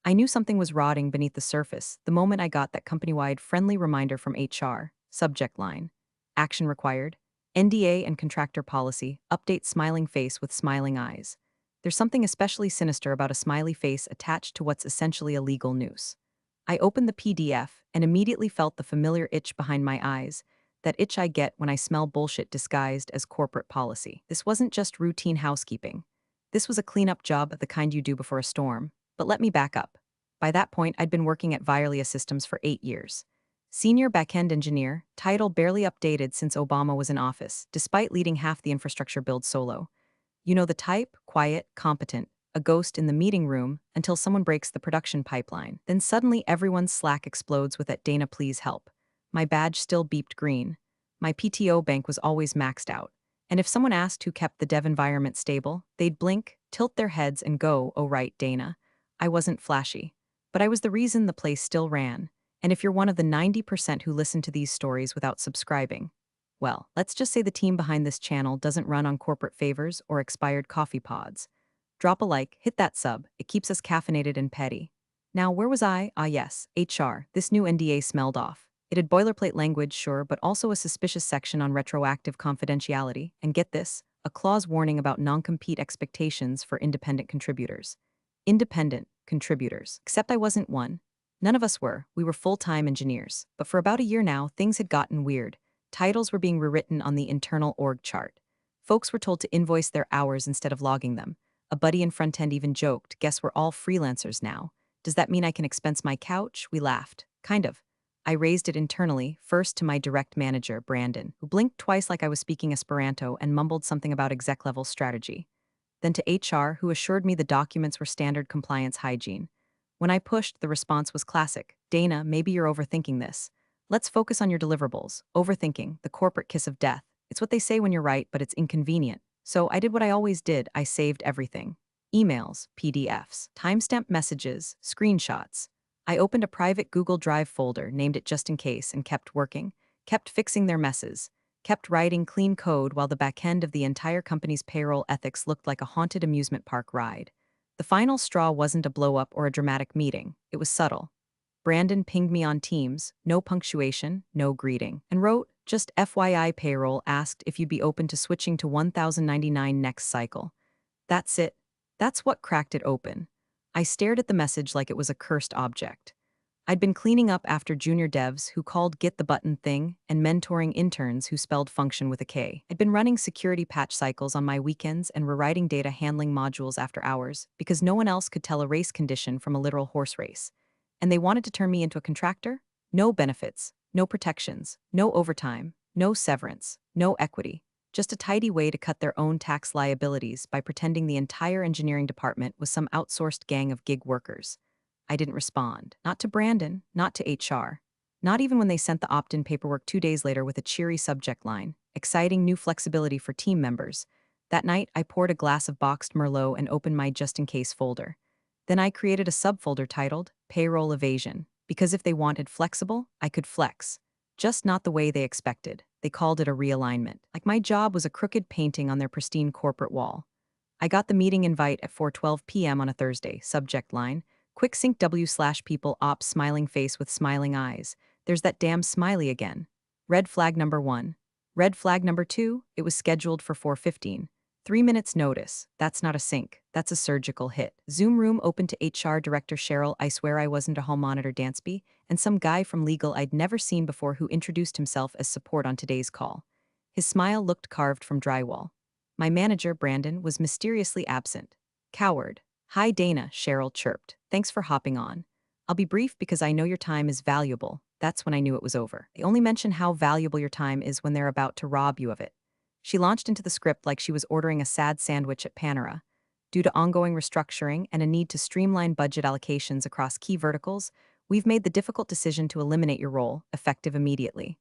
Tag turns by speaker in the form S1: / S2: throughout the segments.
S1: I knew something was rotting beneath the surface the moment I got that company-wide friendly reminder from HR. Subject line. Action required. NDA and contractor policy. Update smiling face with smiling eyes. There's something especially sinister about a smiley face attached to what's essentially a legal noose. I opened the PDF and immediately felt the familiar itch behind my eyes, that itch I get when I smell bullshit disguised as corporate policy. This wasn't just routine housekeeping. This was a cleanup job of the kind you do before a storm. But let me back up. By that point, I'd been working at Virelia Systems for 8 years. Senior backend engineer, title barely updated since Obama was in office, despite leading half the infrastructure build solo. You know the type, quiet, competent, a ghost in the meeting room until someone breaks the production pipeline. Then suddenly everyone's Slack explodes with that "Dana, please help." My badge still beeped green. My PTO bank was always maxed out. And if someone asked who kept the dev environment stable, they'd blink, tilt their heads, and go, "Oh right, Dana." I wasn't flashy. But I was the reason the place still ran. And if you're one of the 90% who listen to these stories without subscribing, well, let's just say the team behind this channel doesn't run on corporate favors or expired coffee pods. Drop a like, hit that sub, it keeps us caffeinated and petty. Now, where was I? Ah yes, HR. This new NDA smelled off. It had boilerplate language, sure, but also a suspicious section on retroactive confidentiality, and get this, a clause warning about non-compete expectations for independent contributors. Independent contributors. Except I wasn't one. None of us were. We were full-time engineers. But for about a year now, things had gotten weird. Titles were being rewritten on the internal org chart. Folks were told to invoice their hours instead of logging them. A buddy in front end even joked, "Guess we're all freelancers now. Does that mean I can expense my couch?" We laughed. Kind of. I raised it internally, first to my direct manager, Brandon, who blinked twice like I was speaking Esperanto and mumbled something about exec-level strategy. Then to HR, who assured me the documents were standard compliance hygiene. When I pushed, the response was classic. "Dana, maybe you're overthinking this. Let's focus on your deliverables." Overthinking, the corporate kiss of death. It's what they say when you're right, but it's inconvenient. So I did what I always did. I saved everything. Emails, PDFs, timestamp messages, screenshots. I opened a private Google Drive folder, named it just in case, and kept working, kept fixing their messes, kept writing clean code while the back end of the entire company's payroll ethics looked like a haunted amusement park ride. The final straw wasn't a blow-up or a dramatic meeting. It was subtle. Brandon pinged me on Teams, no punctuation, no greeting, and wrote, "Just FYI, payroll asked if you'd be open to switching to 1099 next cycle." That's it. That's what cracked it open. I stared at the message like it was a cursed object. I'd been cleaning up after junior devs who called "get the button" thing and mentoring interns who spelled function with a K. I'd been running security patch cycles on my weekends and rewriting data handling modules after hours because no one else could tell a race condition from a literal horse race. And they wanted to turn me into a contractor? No benefits, no protections, no overtime, no severance, no equity. Just a tidy way to cut their own tax liabilities by pretending the entire engineering department was some outsourced gang of gig workers. I didn't respond. Not to Brandon, not to HR. Not even when they sent the opt-in paperwork 2 days later with a cheery subject line, "Exciting new flexibility for team members." That night, I poured a glass of boxed Merlot and opened my just-in-case folder. Then I created a subfolder titled Payroll Evasion, because if they wanted flexible, I could flex. Just not the way they expected. They called it a realignment. Like my job was a crooked painting on their pristine corporate wall. I got the meeting invite at 4:12 p.m. on a Thursday. Subject line, "Quick sync W/people ops smiling face with smiling eyes." There's that damn smiley again. Red flag number 1. Red flag number 2, it was scheduled for 4:15. 3 minutes notice. That's not a sync. That's a surgical hit. Zoom room open to HR Director Cheryl. I swear I wasn't a hall monitor Dansby, and some guy from legal I'd never seen before who introduced himself as support on today's call. His smile looked carved from drywall. My manager, Brandon, was mysteriously absent. Coward. "Hi Dana," Cheryl chirped. "Thanks for hopping on. I'll be brief because I know your time is valuable." That's when I knew it was over. They only mention how valuable your time is when they're about to rob you of it. She launched into the script like she was ordering a sad sandwich at Panera. Due to ongoing restructuring and a need to streamline budget allocations across key verticals, we've made the difficult decision to eliminate your role, effective immediately.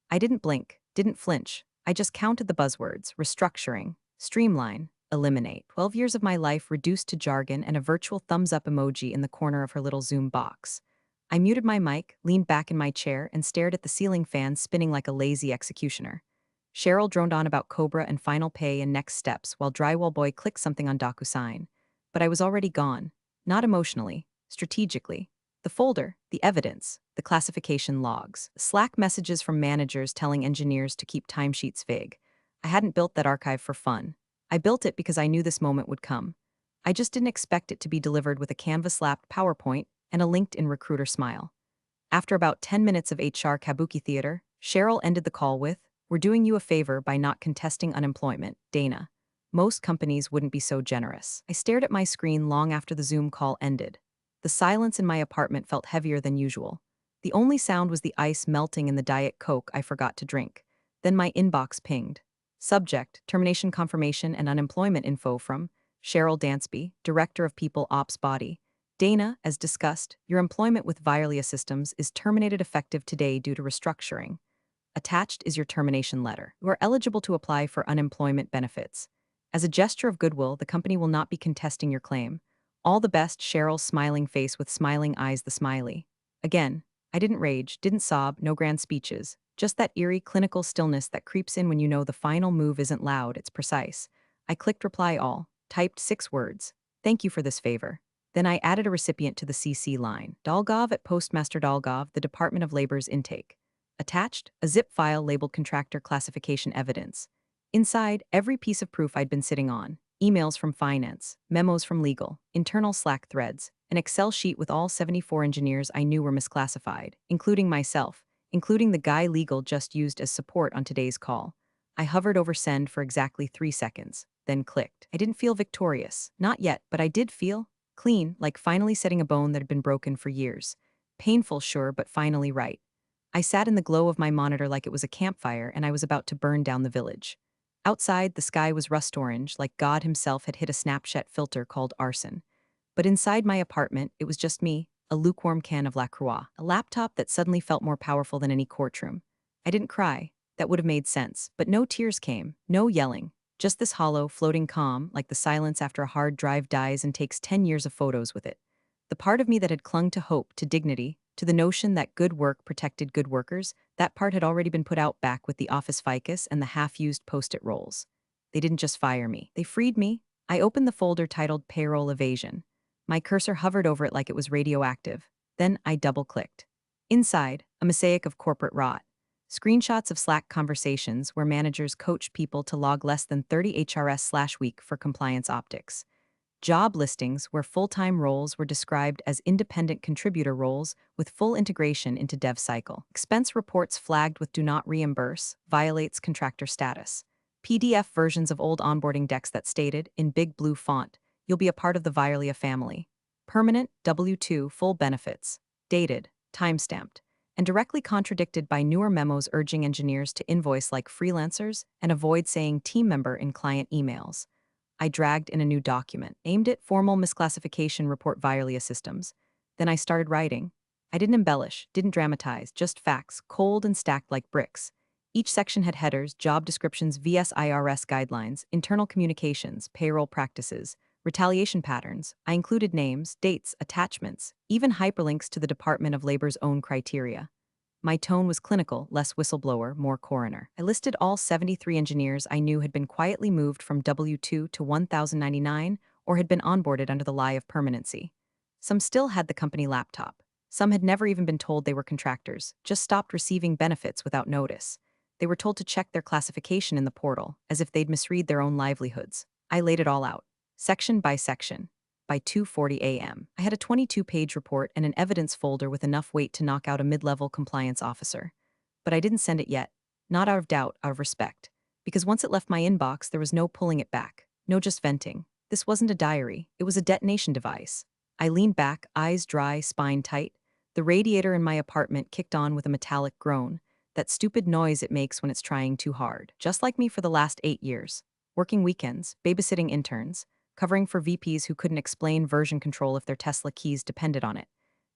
S1: I didn't blink, didn't flinch. I just counted the buzzwords: restructuring, streamline, eliminate. 12 years of my life reduced to jargon and a virtual thumbs-up emoji in the corner of her little Zoom box. I muted my mic, leaned back in my chair, and stared at the ceiling fan spinning like a lazy executioner. Cheryl droned on about Cobra and final pay and next steps while Drywall Boy clicked something on DocuSign. But I was already gone. Not emotionally, strategically. The folder, the evidence, the classification logs, Slack messages from managers telling engineers to keep timesheets vague. I hadn't built that archive for fun. I built it because I knew this moment would come. I just didn't expect it to be delivered with a canvas-lapped PowerPoint and a LinkedIn recruiter smile. After about 10 minutes of HR kabuki theater, Cheryl ended the call with, "We're doing you a favor by not contesting unemployment, Dana. Most companies wouldn't be so generous." I stared at my screen long after the Zoom call ended. The silence in my apartment felt heavier than usual. The only sound was the ice melting in the Diet Coke I forgot to drink. Then my inbox pinged. Subject, termination confirmation and unemployment info from Cheryl Dansby, Director of People Ops Body. Dana, as discussed, your employment with Virelia Systems is terminated effective today due to restructuring. Attached is your termination letter. You are eligible to apply for unemployment benefits. As a gesture of goodwill, the company will not be contesting your claim. All the best, Cheryl's smiling face with smiling eyes, the smiley. Again, I didn't rage, didn't sob, no grand speeches. Just that eerie, clinical stillness that creeps in when you know the final move isn't loud, it's precise. I clicked reply all, typed 6 words. Thank you for this favor. Then I added a recipient to the CC line. Dolgov at Postmaster Dolgov, the Department of Labor's intake. Attached, a zip file labeled contractor classification evidence. Inside, every piece of proof I'd been sitting on. Emails from finance, memos from legal, internal Slack threads, an Excel sheet with all 74 engineers I knew were misclassified, including myself, including the guy legal just used as support on today's call. I hovered over send for exactly 3 seconds, then clicked. I didn't feel victorious. Not yet, but I did feel clean, like finally setting a bone that had been broken for years. Painful, sure, but finally right. I sat in the glow of my monitor like it was a campfire and I was about to burn down the village. Outside, the sky was rust orange, like God himself had hit a Snapchat filter called arson. But inside my apartment, it was just me, a lukewarm can of La Croix, a laptop that suddenly felt more powerful than any courtroom. I didn't cry. That would have made sense, but no tears came, no yelling. Just this hollow, floating calm, like the silence after a hard drive dies and takes 10 years of photos with it. The part of me that had clung to hope, to dignity, to the notion that good work protected good workers, that part had already been put out back with the office ficus and the half-used post-it rolls. They didn't just fire me. They freed me. I opened the folder titled Payroll Evasion. My cursor hovered over it like it was radioactive. Then I double-clicked. Inside, a mosaic of corporate rot. Screenshots of Slack conversations where managers coach people to log less than 30 HRS/week for compliance optics. Job listings where full-time roles were described as independent contributor roles with full integration into dev cycle. Expense reports flagged with do not reimburse, violates contractor status. PDF versions of old onboarding decks that stated, in big blue font, you'll be a part of the Virelia family. Permanent, W-2, full benefits. Dated, timestamped, and directly contradicted by newer memos urging engineers to invoice like freelancers and avoid saying team member in client emails. I dragged in a new document, aimed at formal misclassification report Virelia Systems. Then I started writing. I didn't embellish, didn't dramatize, just facts, cold and stacked like bricks. Each section had headers, job descriptions, VS/IRS guidelines, internal communications, payroll practices, retaliation patterns. I included names, dates, attachments, even hyperlinks to the Department of Labor's own criteria. My tone was clinical, less whistleblower, more coroner. I listed all 73 engineers I knew had been quietly moved from W-2 to 1099 or had been onboarded under the lie of permanency. Some still had the company laptop. Some had never even been told they were contractors, just stopped receiving benefits without notice. They were told to check their classification in the portal, as if they'd misread their own livelihoods. I laid it all out, section by section. By 2:40 a.m., I had a 22-page report and an evidence folder with enough weight to knock out a mid-level compliance officer. But I didn't send it yet. Not out of doubt, out of respect. Because once it left my inbox, there was no pulling it back. No just venting. This wasn't a diary. It was a detonation device. I leaned back, eyes dry, spine tight. The radiator in my apartment kicked on with a metallic groan. That stupid noise it makes when it's trying too hard. Just like me for the last 8 years. Working weekends, babysitting interns, covering for VPs who couldn't explain version control if their Tesla keys depended on it.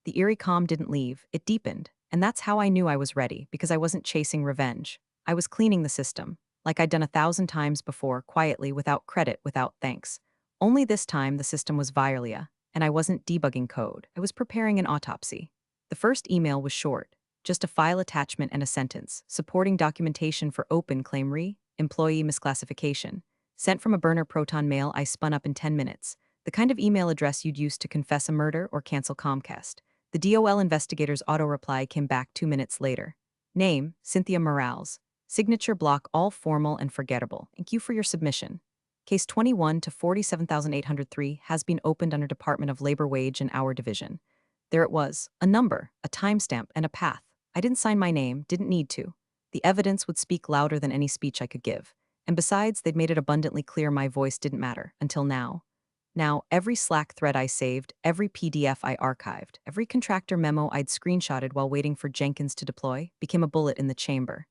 S1: The eerie calm didn't leave, it deepened, and that's how I knew I was ready, because I wasn't chasing revenge. I was cleaning the system, like I'd done 1,000 times before, quietly, without credit, without thanks. Only this time the system was Virelia, and I wasn't debugging code. I was preparing an autopsy. The first email was short, just a file attachment and a sentence, supporting documentation for open claim employee misclassification. Sent from a burner Proton mail I spun up in 10 minutes. The kind of email address you'd use to confess a murder or cancel Comcast. The DOL investigator's auto-reply came back 2 minutes later. Name, Cynthia Morales. Signature block all formal and forgettable. Thank you for your submission. Case 21 to 47,803 has been opened under Department of Labor Wage and Hour Division. There it was, a number, a timestamp, and a path. I didn't sign my name, didn't need to. The evidence would speak louder than any speech I could give. And besides, they'd made it abundantly clear my voice didn't matter, until now. Now, every Slack thread I saved, every PDF I archived, every contractor memo I'd screenshotted while waiting for Jenkins to deploy became a bullet in the chamber.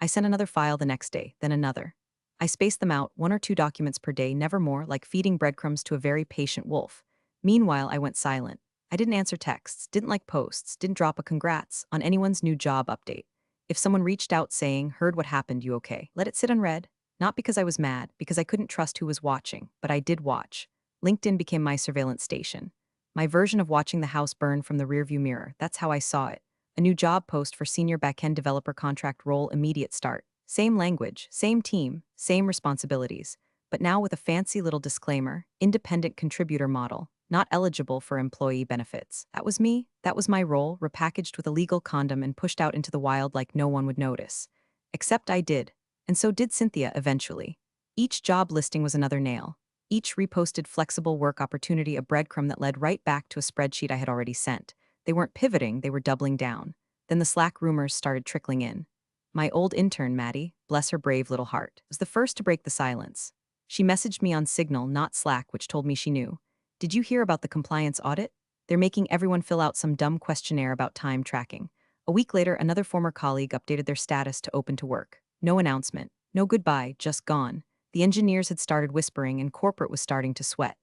S1: I sent another file the next day, then another. I spaced them out, 1 or 2 documents per day, never more, like feeding breadcrumbs to a very patient wolf. Meanwhile, I went silent. I didn't answer texts, didn't like posts, didn't drop a congrats on anyone's new job update. If someone reached out saying, "Heard what happened, you okay?" Let it sit unread. Not because I was mad, because I couldn't trust who was watching, but I did watch. LinkedIn became my surveillance station. My version of watching the house burn from the rearview mirror, that's how I saw it. A new job post for senior backend developer contract role, immediate start. Same language, same team, same responsibilities, but now with a fancy little disclaimer, independent contributor model, not eligible for employee benefits. That was me, that was my role, repackaged with a legal condom and pushed out into the wild like no one would notice. Except I did, and so did Cynthia eventually. Each job listing was another nail. Each reposted flexible work opportunity a breadcrumb that led right back to a spreadsheet I had already sent. They weren't pivoting, they were doubling down. Then the Slack rumors started trickling in. My old intern, Maddie, bless her brave little heart, was the first to break the silence. She messaged me on Signal, not Slack, which told me she knew. "Did you hear about the compliance audit? They're making everyone fill out some dumb questionnaire about time tracking." A week later, another former colleague updated their status to open to work. No announcement, no goodbye, just gone. The engineers had started whispering and corporate was starting to sweat.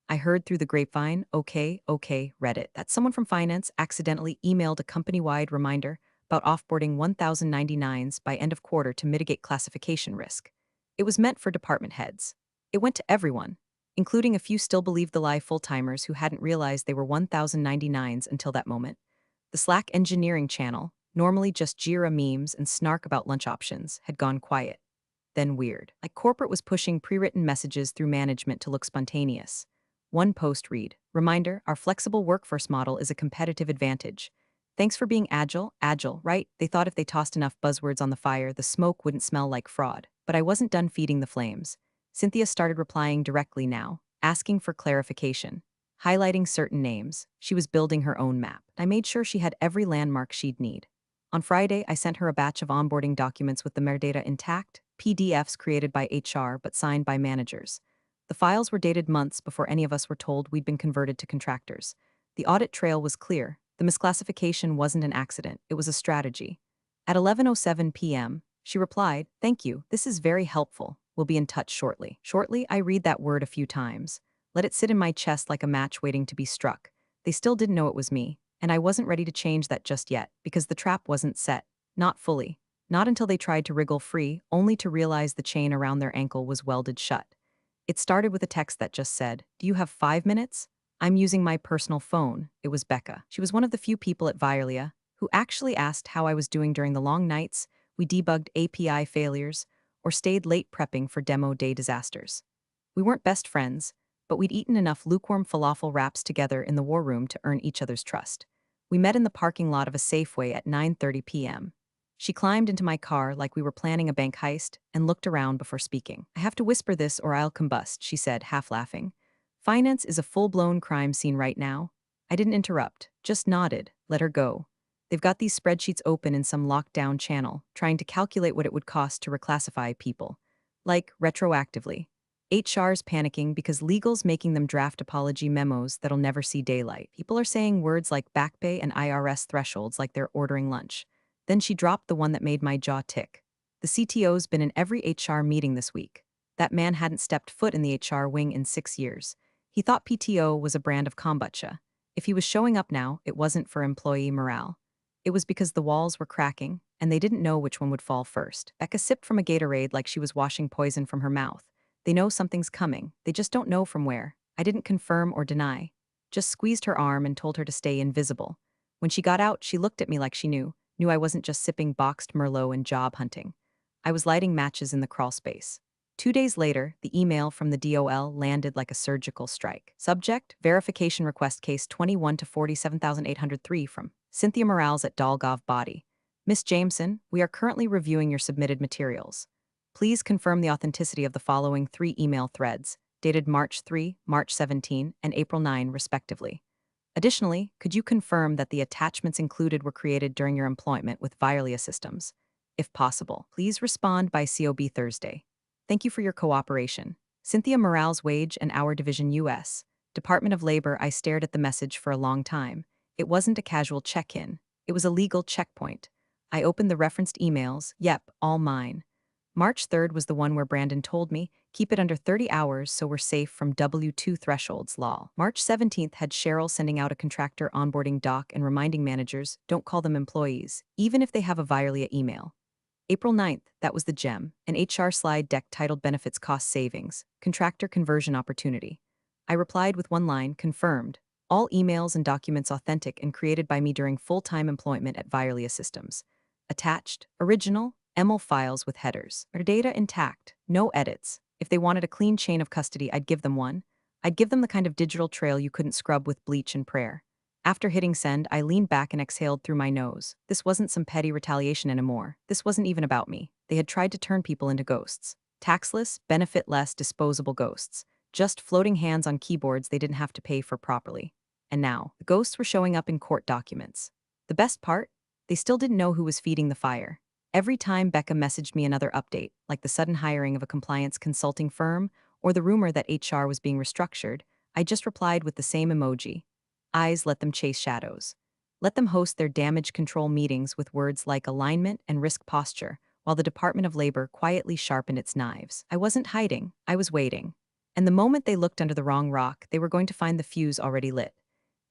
S1: I heard through the grapevine, okay, Reddit, that someone from finance accidentally emailed a company-wide reminder about offboarding 1,099s by end of quarter to mitigate classification risk. It was meant for department heads. It went to everyone, including a few still believed the lie full-timers who hadn't realized they were 1,099s until that moment. The Slack engineering channel, normally just Jira memes and snark about lunch options, had gone quiet. Then weird. Like corporate was pushing pre-written messages through management to look spontaneous. One post read, "Reminder, our flexible workforce model is a competitive advantage. Thanks for being agile, right?" They thought if they tossed enough buzzwords on the fire, the smoke wouldn't smell like fraud. But I wasn't done feeding the flames. Cynthia started replying directly now, asking for clarification, highlighting certain names. She was building her own map. I made sure she had every landmark she'd need. On Friday, I sent her a batch of onboarding documents with the metadata intact, PDFs created by HR but signed by managers. The files were dated months before any of us were told we'd been converted to contractors. The audit trail was clear. The misclassification wasn't an accident, it was a strategy. At 11:07 p.m., she replied, "Thank you, this is very helpful. We'll be in touch shortly." Shortly, I read that word a few times. Let it sit in my chest like a match waiting to be struck. They still didn't know it was me, and I wasn't ready to change that just yet, because the trap wasn't set. Not fully. Not until they tried to wriggle free, only to realize the chain around their ankle was welded shut. It started with a text that just said, "Do you have 5 minutes? I'm using my personal phone." It was Becca. She was one of the few people at Virelia who actually asked how I was doing during the long nights we debugged API failures or stayed late prepping for demo day disasters. We weren't best friends, but we'd eaten enough lukewarm falafel wraps together in the war room to earn each other's trust. We met in the parking lot of a Safeway at 9:30 p.m. She climbed into my car like we were planning a bank heist and looked around before speaking. "I have to whisper this or I'll combust," she said, half laughing. "Finance is a full-blown crime scene right now." I didn't interrupt, just nodded, let her go. They've got these spreadsheets open in some locked-down channel, trying to calculate what it would cost to reclassify people. Like, retroactively. HR's panicking because legal's making them draft apology memos that'll never see daylight. People are saying words like back pay and IRS thresholds like they're ordering lunch. Then she dropped the one that made my jaw tick. "The CTO's been in every HR meeting this week. That man hadn't stepped foot in the HR wing in 6 years. He thought PTO was a brand of kombucha. If he was showing up now, it wasn't for employee morale. It was because the walls were cracking, and they didn't know which one would fall first." Becca sipped from a Gatorade like she was washing poison from her mouth. "They know something's coming, they just don't know from where." I didn't confirm or deny. Just squeezed her arm and told her to stay invisible. When she got out, she looked at me like she knew I wasn't just sipping boxed Merlot and job hunting. I was lighting matches in the crawl space. 2 days later, the email from the DOL landed like a surgical strike. Subject: Verification Request Case 21 to 47803 from Cynthia Morales at Dolgov Body. Miss Jameson, we are currently reviewing your submitted materials. Please confirm the authenticity of the following 3 email threads, dated March 3, March 17, and April 9, respectively. Additionally, could you confirm that the attachments included were created during your employment with Virelia Systems? If possible, please respond by COB Thursday. Thank you for your cooperation. Cynthia Morales, Wage and Hour Division, U.S. Department of Labor. I stared at the message for a long time. It wasn't a casual check-in. It was a legal checkpoint. I opened the referenced emails. Yep, all mine. March 3rd was the one where Brandon told me, keep it under 30 hours so we're safe from W-2 thresholds, lol. March 17th had Cheryl sending out a contractor onboarding doc and reminding managers, don't call them employees, even if they have a Virelia email. April 9th, that was the gem, an HR slide deck titled Benefits Cost Savings, Contractor Conversion Opportunity. I replied with one line, confirmed. All emails and documents authentic and created by me during full-time employment at Virelia Systems. Attached, original, ML files with headers. Our data intact, no edits. If they wanted a clean chain of custody, I'd give them one. I'd give them the kind of digital trail you couldn't scrub with bleach and prayer. After hitting send, I leaned back and exhaled through my nose. This wasn't some petty retaliation anymore. This wasn't even about me. They had tried to turn people into ghosts. Taxless, benefit-less, disposable ghosts. Just floating hands on keyboards they didn't have to pay for properly. And now, the ghosts were showing up in court documents. The best part? They still didn't know who was feeding the fire. Every time Becca messaged me another update, like the sudden hiring of a compliance consulting firm or the rumor that HR was being restructured, I just replied with the same emoji. Eyes, let them chase shadows. Let them host their damage control meetings with words like alignment and risk posture, while the Department of Labor quietly sharpened its knives. I wasn't hiding, I was waiting. And the moment they looked under the wrong rock, they were going to find the fuse already lit.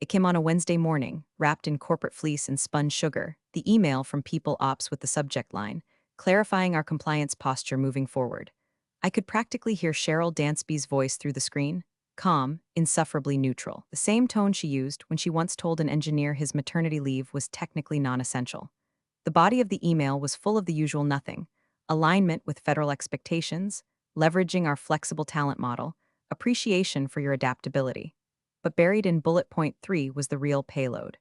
S1: It came on a Wednesday morning, wrapped in corporate fleece and spun sugar, the email from People Ops with the subject line, clarifying our compliance posture moving forward. I could practically hear Cheryl Dansby's voice through the screen, calm, insufferably neutral, the same tone she used when she once told an engineer his maternity leave was technically non-essential. The body of the email was full of the usual nothing: alignment with federal expectations, leveraging our flexible talent model, appreciation for your adaptability. But buried in bullet point 3 was the real payload.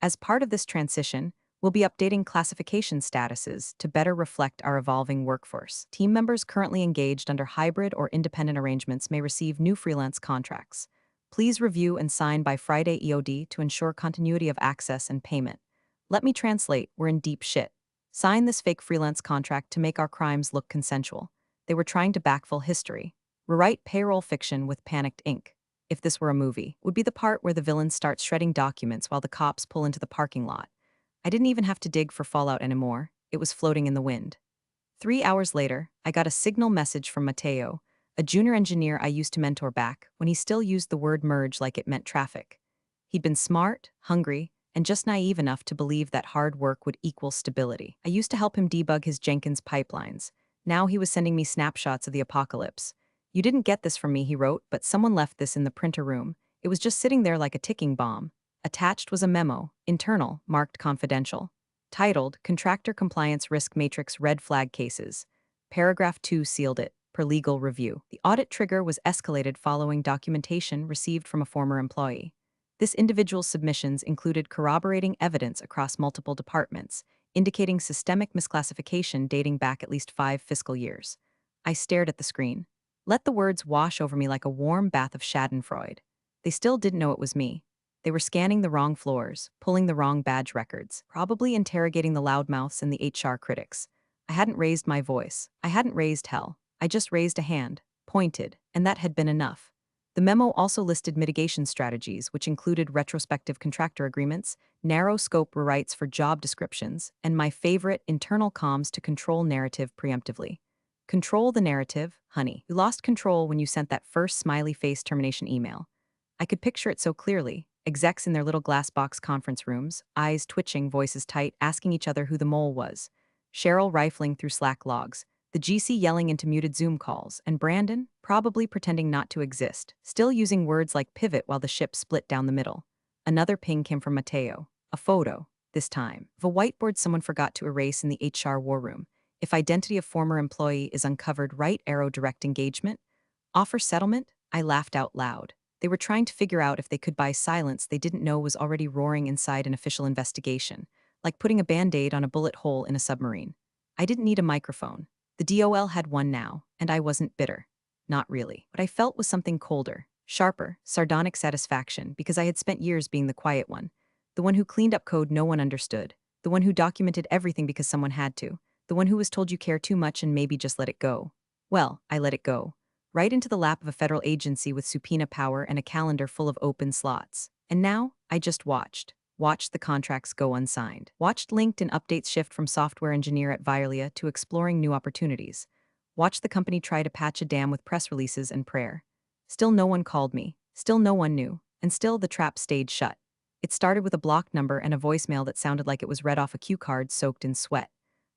S1: As part of this transition, we'll be updating classification statuses to better reflect our evolving workforce. Team members currently engaged under hybrid or independent arrangements may receive new freelance contracts. Please review and sign by Friday EOD to ensure continuity of access and payment. Let me translate, we're in deep shit. Sign this fake freelance contract to make our crimes look consensual. They were trying to backfill history. Rewrite payroll fiction with panicked ink. If this were a movie, would be the part where the villain starts shredding documents while the cops pull into the parking lot. I didn't even have to dig for fallout anymore. It was floating in the wind. 3 hours later, I got a signal message from Mateo, a junior engineer I used to mentor back when he still used the word merge like it meant traffic. He'd been smart, hungry, and just naive enough to believe that hard work would equal stability. I used to help him debug his Jenkins pipelines. Now he was sending me snapshots of the apocalypse. You didn't get this from me, he wrote, but someone left this in the printer room. It was just sitting there like a ticking bomb. Attached was a memo, internal, marked confidential, titled Contractor Compliance Risk Matrix Red Flag Cases. Paragraph 2 sealed it, per legal review. The audit trigger was escalated following documentation received from a former employee. This individual's submissions included corroborating evidence across multiple departments, indicating systemic misclassification dating back at least 5 fiscal years. I stared at the screen. Let the words wash over me like a warm bath of schadenfreude. They still didn't know it was me. They were scanning the wrong floors, pulling the wrong badge records, probably interrogating the loudmouths and the HR critics. I hadn't raised my voice. I hadn't raised hell. I just raised a hand, pointed, and that had been enough. The memo also listed mitigation strategies, which included retrospective contractor agreements, narrow scope rewrites for job descriptions, and my favorite, internal comms to control narrative preemptively. Control the narrative, honey. You lost control when you sent that first smiley face termination email. I could picture it so clearly. Execs in their little glass box conference rooms, eyes twitching, voices tight, asking each other who the mole was. Cheryl rifling through Slack logs, the GC yelling into muted Zoom calls, and Brandon, probably pretending not to exist, still using words like pivot while the ship split down the middle. Another ping came from Mateo. A photo, this time, of a whiteboard someone forgot to erase in the HR war room. If identity of former employee is uncovered, right arrow direct engagement. Offer settlement? I laughed out loud. They were trying to figure out if they could buy silence they didn't know was already roaring inside an official investigation, like putting a band-aid on a bullet hole in a submarine. I didn't need a microphone. The DOL had one now, and I wasn't bitter. Not really. What I felt was something colder, sharper, sardonic satisfaction because I had spent years being the quiet one, the one who cleaned up code no one understood, the one who documented everything because someone had to, the one who was told you care too much and maybe just let it go. Well, I let it go right into the lap of a federal agency with subpoena power and a calendar full of open slots. And now, I just watched the contracts go unsigned, watched LinkedIn updates shift from software engineer at Virelia to exploring new opportunities, watched the company try to patch a dam with press releases and prayer. Still no one called me, still no one knew, and still the trap stayed shut. It started with a blocked number and a voicemail that sounded like it was read off a cue card soaked in sweat.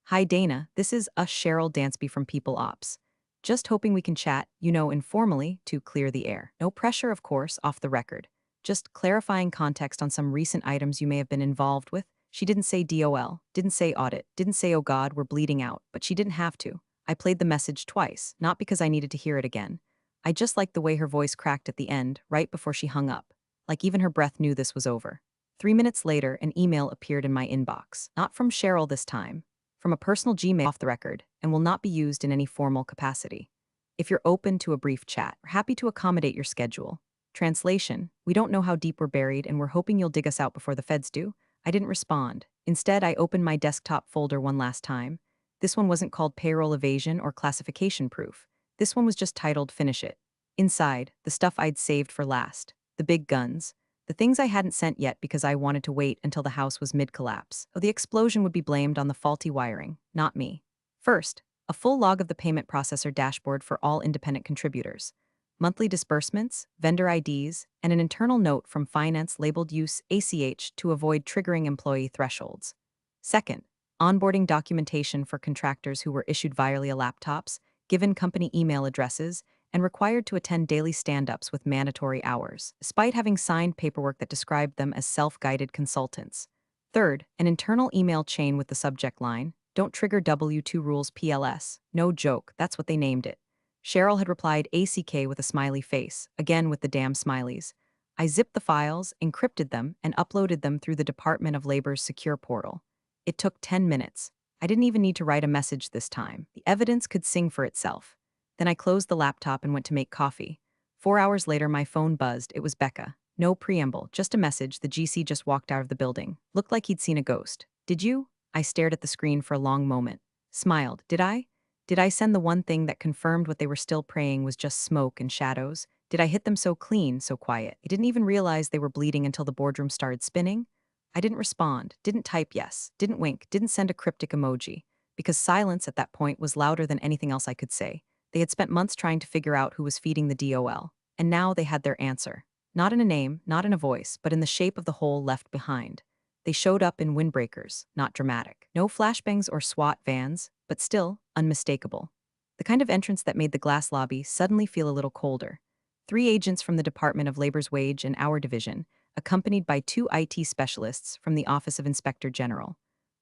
S1: Hi Dana, this is Cheryl Dansby from People Ops. Just hoping we can chat, informally, to clear the air. No pressure, of course, off the record. Just clarifying context on some recent items you may have been involved with. She didn't say DOL, didn't say audit, didn't say oh god, we're bleeding out, but she didn't have to. I played the message twice, not because I needed to hear it again. I just liked the way her voice cracked at the end, right before she hung up. Like even her breath knew this was over. 3 minutes later, an email appeared in my inbox. Not from Cheryl this time. From a personal Gmail off the record, and will not be used in any formal capacity. If you're open to a brief chat, we're happy to accommodate your schedule. Translation: we don't know how deep we're buried and we're hoping you'll dig us out before the feds do. I didn't respond. Instead, I opened my desktop folder one last time. This one wasn't called payroll evasion or classification proof. This one was just titled Finish It. Inside, the stuff I'd saved for last. The big guns. The things I hadn't sent yet because I wanted to wait until the house was mid-collapse. Oh, the explosion would be blamed on the faulty wiring, not me. First, a full log of the payment processor dashboard for all independent contributors, monthly disbursements, vendor IDs, and an internal note from finance labeled use ACH to avoid triggering employee thresholds. Second, onboarding documentation for contractors who were issued Virelia laptops, given company email addresses, and required to attend daily stand-ups with mandatory hours, despite having signed paperwork that described them as self-guided consultants. Third, an internal email chain with the subject line, "Don't trigger W2 rules PLS." No joke, that's what they named it. Cheryl had replied ACK with a smiley face, again with the damn smileys. I zipped the files, encrypted them, and uploaded them through the Department of Labor's secure portal. It took 10 minutes. I didn't even need to write a message this time. The evidence could sing for itself. Then I closed the laptop and went to make coffee. 4 hours later, my phone buzzed. It was Becca. No preamble, just a message. The GC just walked out of the building. Looked like he'd seen a ghost. Did you? I stared at the screen for a long moment. Smiled. Did I? Did I send the one thing that confirmed what they were still praying was just smoke and shadows? Did I hit them so clean, so quiet? I didn't even realize they were bleeding until the boardroom started spinning. I didn't respond, didn't type yes, didn't wink, didn't send a cryptic emoji, because silence at that point was louder than anything else I could say. They had spent months trying to figure out who was feeding the DOL, and now they had their answer. Not in a name, not in a voice, but in the shape of the hole left behind. They showed up in windbreakers, not dramatic. No flashbangs or SWAT vans, but still unmistakable. The kind of entrance that made the glass lobby suddenly feel a little colder. 3 agents from the Department of Labor's Wage and Hour Division, accompanied by 2 IT specialists from the Office of Inspector General.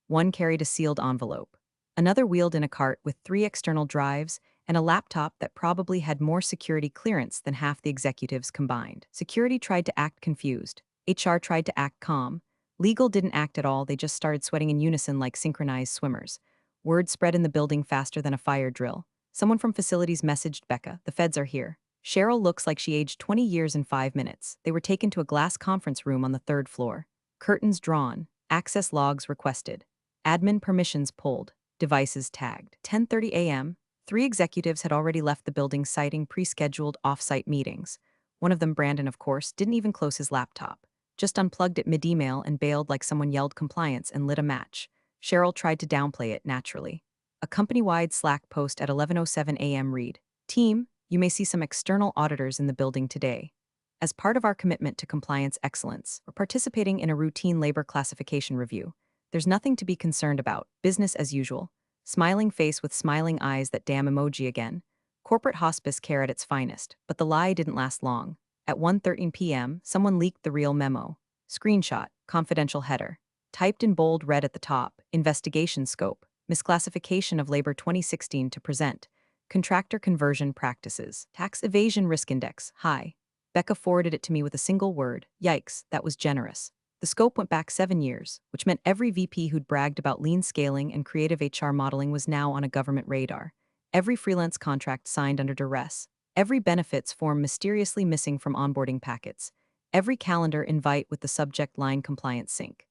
S1: One carried a sealed envelope. Another wheeled in a cart with 3 external drives and a laptop that probably had more security clearance than half the executives combined. Security tried to act confused. HR tried to act calm. Legal didn't act at all, they just started sweating in unison like synchronized swimmers. Word spread in the building faster than a fire drill. Someone from facilities messaged Becca, "The feds are here." Cheryl looks like she aged 20 years in 5 minutes. They were taken to a glass conference room on the 3rd floor. Curtains drawn. Access logs requested. Admin permissions pulled. Devices tagged. 10:30 a.m. 3 executives had already left the building citing pre-scheduled off-site meetings. One of them, Brandon, of course, didn't even close his laptop. Just unplugged it mid-email and bailed like someone yelled compliance and lit a match. Cheryl tried to downplay it naturally. A company-wide Slack post at 11:07 a.m. read, "Team, you may see some external auditors in the building today. As part of our commitment to compliance excellence, we're participating in a routine labor classification review. There's nothing to be concerned about, business as usual." Smiling face with smiling eyes, that damn emoji again. Corporate hospice care at its finest, but the lie didn't last long. At 1:13 p.m., someone leaked the real memo. Screenshot, confidential header. Typed in bold red at the top, investigation scope. Misclassification of Labor 2016 to present. Contractor conversion practices. Tax evasion risk index, high. Becca forwarded it to me with a single word. Yikes, that was generous. The scope went back 7 years, which meant every VP who'd bragged about lean scaling and creative HR modeling was now on a government radar. Every freelance contract signed under duress. Every benefits form mysteriously missing from onboarding packets. Every calendar invite with the subject line compliance sync.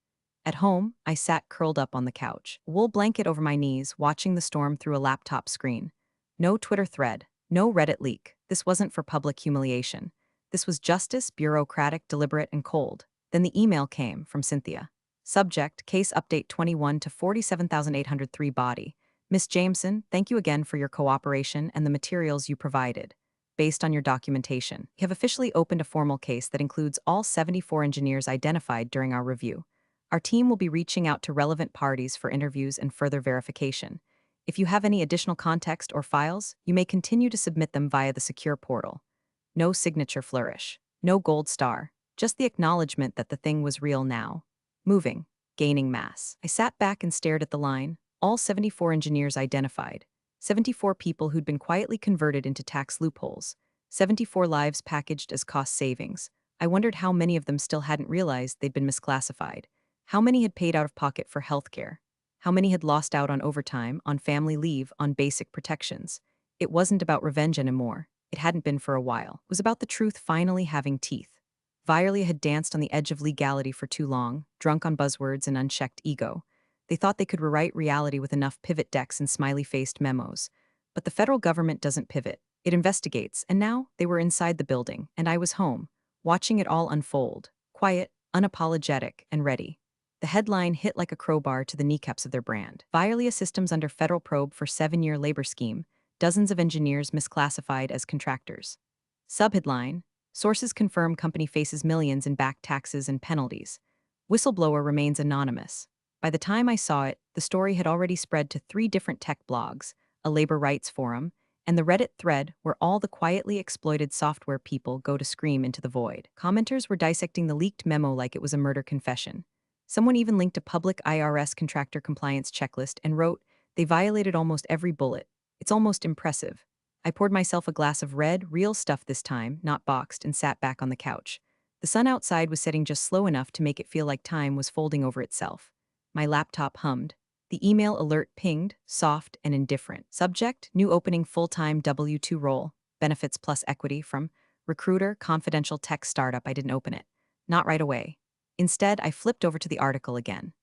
S1: At home, I sat curled up on the couch, wool blanket over my knees, watching the storm through a laptop screen. No Twitter thread, no Reddit leak. This wasn't for public humiliation. This was justice, bureaucratic, deliberate, and cold. Then the email came from Cynthia. Subject, case update 21 to 47,803 body. Miss Jameson, thank you again for your cooperation and the materials you provided. Based on your documentation, we have officially opened a formal case that includes all 74 engineers identified during our review. Our team will be reaching out to relevant parties for interviews and further verification. If you have any additional context or files, you may continue to submit them via the secure portal. No signature flourish. No gold star. Just the acknowledgement that the thing was real now. Moving. Gaining mass. I sat back and stared at the line. All 74 engineers identified. 74 people who'd been quietly converted into tax loopholes. 74 lives packaged as cost savings. I wondered how many of them still hadn't realized they'd been misclassified. How many had paid out of pocket for healthcare? How many had lost out on overtime, on family leave, on basic protections? It wasn't about revenge anymore. It hadn't been for a while. It was about the truth finally having teeth. Violia had danced on the edge of legality for too long, drunk on buzzwords and unchecked ego. They thought they could rewrite reality with enough pivot decks and smiley-faced memos. But the federal government doesn't pivot. It investigates, and now they were inside the building, and I was home, watching it all unfold, quiet, unapologetic, and ready. The headline hit like a crowbar to the kneecaps of their brand. Violia Systems under federal probe for 7-year labor scheme, dozens of engineers misclassified as contractors. Subheadline, sources confirm company faces millions in back taxes and penalties. Whistleblower remains anonymous. By the time I saw it, the story had already spread to 3 different tech blogs, a labor rights forum, and the Reddit thread where all the quietly exploited software people go to scream into the void. Commenters were dissecting the leaked memo like it was a murder confession. Someone even linked a public IRS contractor compliance checklist and wrote, "They violated almost every bullet. It's almost impressive." I poured myself a glass of red, real stuff this time, not boxed, and sat back on the couch. The sun outside was setting just slow enough to make it feel like time was folding over itself. My laptop hummed. The email alert pinged, soft and indifferent. Subject, new opening full-time W-2 role, benefits plus equity from recruiter, confidential tech startup. I didn't open it. Not right away. Instead, I flipped over to the article again.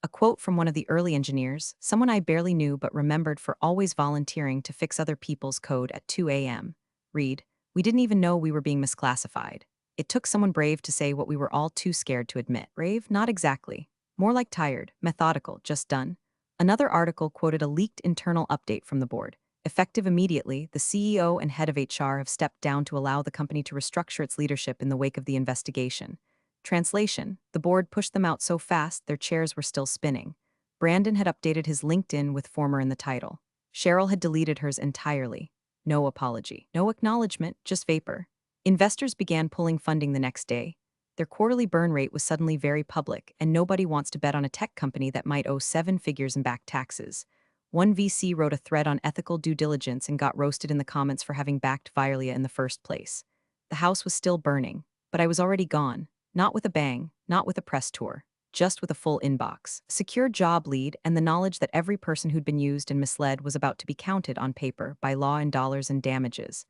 S1: A quote from one of the early engineers, someone I barely knew but remembered for always volunteering to fix other people's code at 2 a.m. Read, "We didn't even know we were being misclassified. It took someone brave to say what we were all too scared to admit." Brave? Not exactly. More like tired, methodical, just done. Another article quoted a leaked internal update from the board. Effective immediately, the CEO and head of HR have stepped down to allow the company to restructure its leadership in the wake of the investigation. Translation, the board pushed them out so fast their chairs were still spinning. Brandon had updated his LinkedIn with former in the title. Cheryl had deleted hers entirely. No apology, no acknowledgement, just vapor. Investors began pulling funding the next day. Their quarterly burn rate was suddenly very public, and nobody wants to bet on a tech company that might owe 7 figures in back taxes. One VC wrote a thread on ethical due diligence and got roasted in the comments for having backed Violia in the first place. The house was still burning, but I was already gone. Not with a bang, not with a press tour, just with a full inbox, a secure job lead, and the knowledge that every person who'd been used and misled was about to be counted on paper by law in dollars and damages.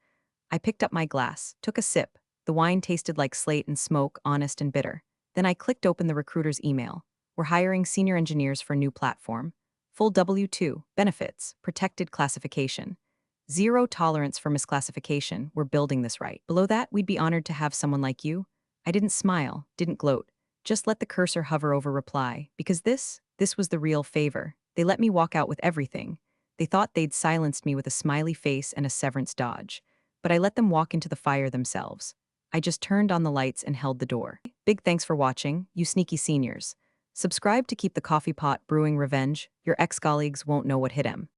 S1: I picked up my glass, took a sip. The wine tasted like slate and smoke, honest and bitter. Then I clicked open the recruiter's email. "We're hiring senior engineers for new platform. Full W-2, benefits, protected classification. Zero tolerance for misclassification. We're building this right." Below that, "We'd be honored to have someone like you." I didn't smile, didn't gloat. Just let the cursor hover over reply, because this was the real favor. They let me walk out with everything. They thought they'd silenced me with a smiley face and a severance dodge. But I let them walk into the fire themselves. I just turned on the lights and held the door. Big thanks for watching, you sneaky seniors. Subscribe to keep the coffee pot brewing revenge. Your ex-colleagues won't know what hit 'em.